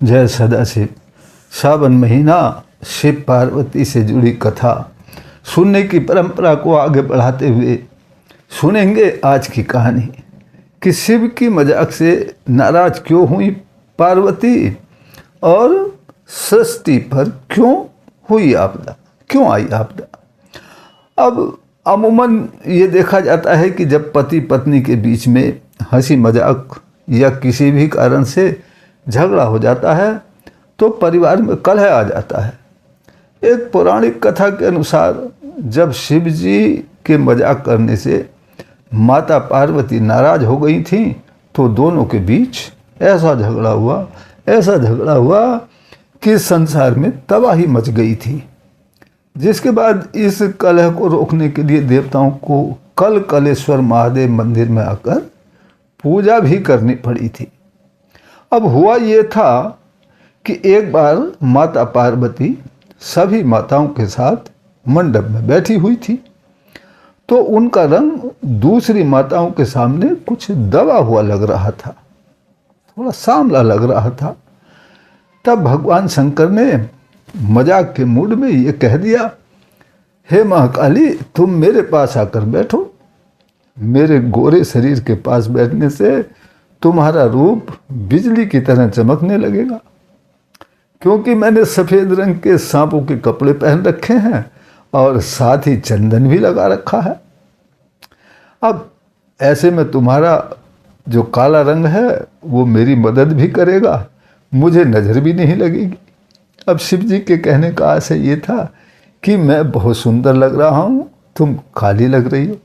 जय सदाशिव। सावन महीना शिव पार्वती से जुड़ी कथा सुनने की परंपरा को आगे बढ़ाते हुए सुनेंगे आज की कहानी कि शिव की मजाक से नाराज क्यों हुई पार्वती और सृष्टि पर क्यों हुई आपदा, क्यों आई आपदा। अब अमूमन ये देखा जाता है कि जब पति पत्नी के बीच में हंसी मजाक या किसी भी कारण से झगड़ा हो जाता है तो परिवार में कलह आ जाता है। एक पौराणिक कथा के अनुसार जब शिव जी के मजाक करने से माता पार्वती नाराज हो गई थी तो दोनों के बीच ऐसा झगड़ा हुआ कि संसार में तबाही मच गई थी। जिसके बाद इस कलह को रोकने के लिए देवताओं को कलेश्वर महादेव मंदिर में आकर पूजा भी करनी पड़ी थी। अब हुआ ये था कि एक बार माता पार्वती सभी माताओं के साथ मंडप में बैठी हुई थी तो उनका रंग दूसरी माताओं के सामने कुछ दबा हुआ लग रहा था, थोड़ा सांवला लग रहा था। तब भगवान शंकर ने मजाक के मूड में ये कह दिया, हे महाकाली तुम मेरे पास आकर बैठो। मेरे गोरे शरीर के पास बैठने से तुम्हारा रूप बिजली की तरह चमकने लगेगा, क्योंकि मैंने सफ़ेद रंग के सांपों के कपड़े पहन रखे हैं और साथ ही चंदन भी लगा रखा है। अब ऐसे में तुम्हारा जो काला रंग है वो मेरी मदद भी करेगा, मुझे नज़र भी नहीं लगेगी। अब शिव जी के कहने का आशय ये था कि मैं बहुत सुंदर लग रहा हूँ, तुम काली लग रही हो।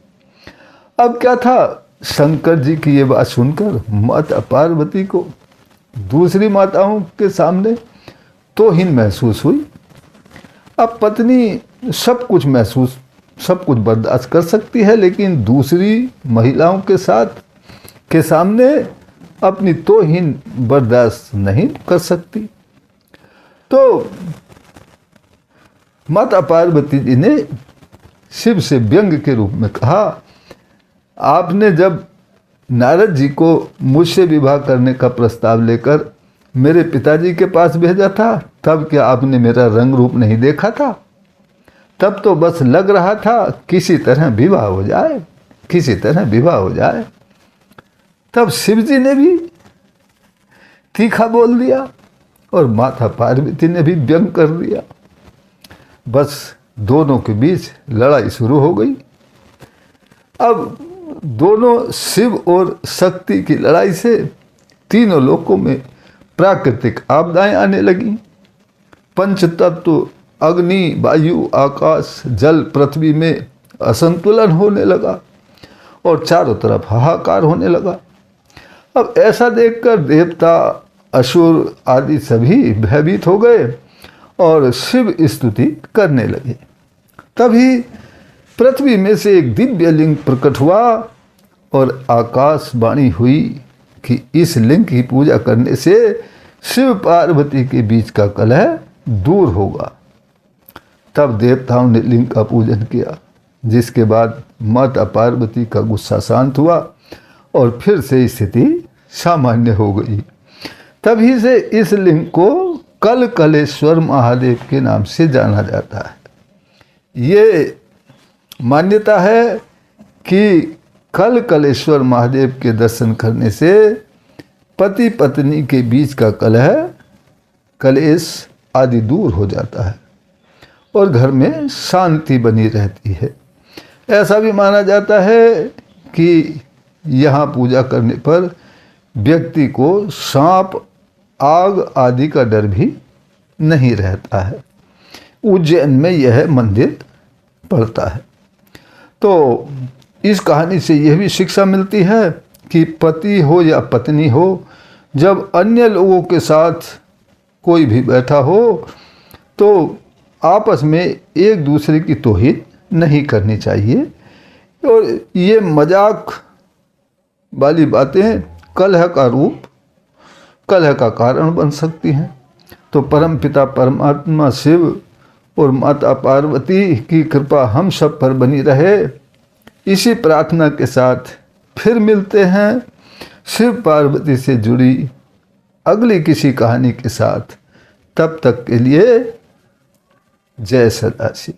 अब क्या था, शंकर जी की ये बात सुनकर माता पार्वती को दूसरी माताओं के सामने तौहीन महसूस हुई। अब पत्नी सब कुछ बर्दाश्त कर सकती है, लेकिन दूसरी महिलाओं के सामने अपनी तौहीन बर्दाश्त नहीं कर सकती। तो माता पार्वती जी ने शिव से व्यंग के रूप में कहा, आपने जब नारद जी को मुझसे विवाह करने का प्रस्ताव लेकर मेरे पिताजी के पास भेजा था तब क्या आपने मेरा रंग रूप नहीं देखा था? तब तो बस लग रहा था किसी तरह विवाह हो जाए। तब शिव जी ने भी तीखा बोल दिया और माता पार्वती ने भी व्यंग कर दिया। बस दोनों के बीच लड़ाई शुरू हो गई। अब दोनों शिव और शक्ति की लड़ाई से तीनों लोकों में प्राकृतिक आपदाएं आने लगी। पंच तत्व अग्नि, वायु, आकाश, जल, पृथ्वी में असंतुलन होने लगा और चारों तरफ हाहाकार होने लगा। अब ऐसा देखकर देवता, असुर आदि सभी भयभीत हो गए और शिव स्तुति करने लगे। तभी पृथ्वी में से एक दिव्य लिंग प्रकट हुआ और आकाशवाणी हुई कि इस लिंग की पूजा करने से शिव पार्वती के बीच का कलह दूर होगा। तब देवताओं ने लिंग का पूजन किया, जिसके बाद माता पार्वती का गुस्सा शांत हुआ और फिर से स्थिति सामान्य हो गई। तभी से इस लिंग को कलेश्वर महादेव के नाम से जाना जाता है। ये मान्यता है कि कलेश्वर महादेव के दर्शन करने से पति पत्नी के बीच का कलह, कलेश आदि दूर हो जाता है और घर में शांति बनी रहती है। ऐसा भी माना जाता है कि यहाँ पूजा करने पर व्यक्ति को सांप, आग आदि का डर भी नहीं रहता है। उज्जैन में यह मंदिर पड़ता है। तो इस कहानी से यह भी शिक्षा मिलती है कि पति हो या पत्नी हो, जब अन्य लोगों के साथ कोई भी बैठा हो तो आपस में एक दूसरे की तौहीन नहीं करनी चाहिए। और ये मजाक वाली बातें कलह का रूप, कलह का कारण बन सकती हैं। तो परमपिता परमात्मा शिव और माता पार्वती की कृपा हम सब पर बनी रहे, इसी प्रार्थना के साथ फिर मिलते हैं शिव पार्वती से जुड़ी अगली किसी कहानी के साथ। तब तक के लिए जय सदाशिव।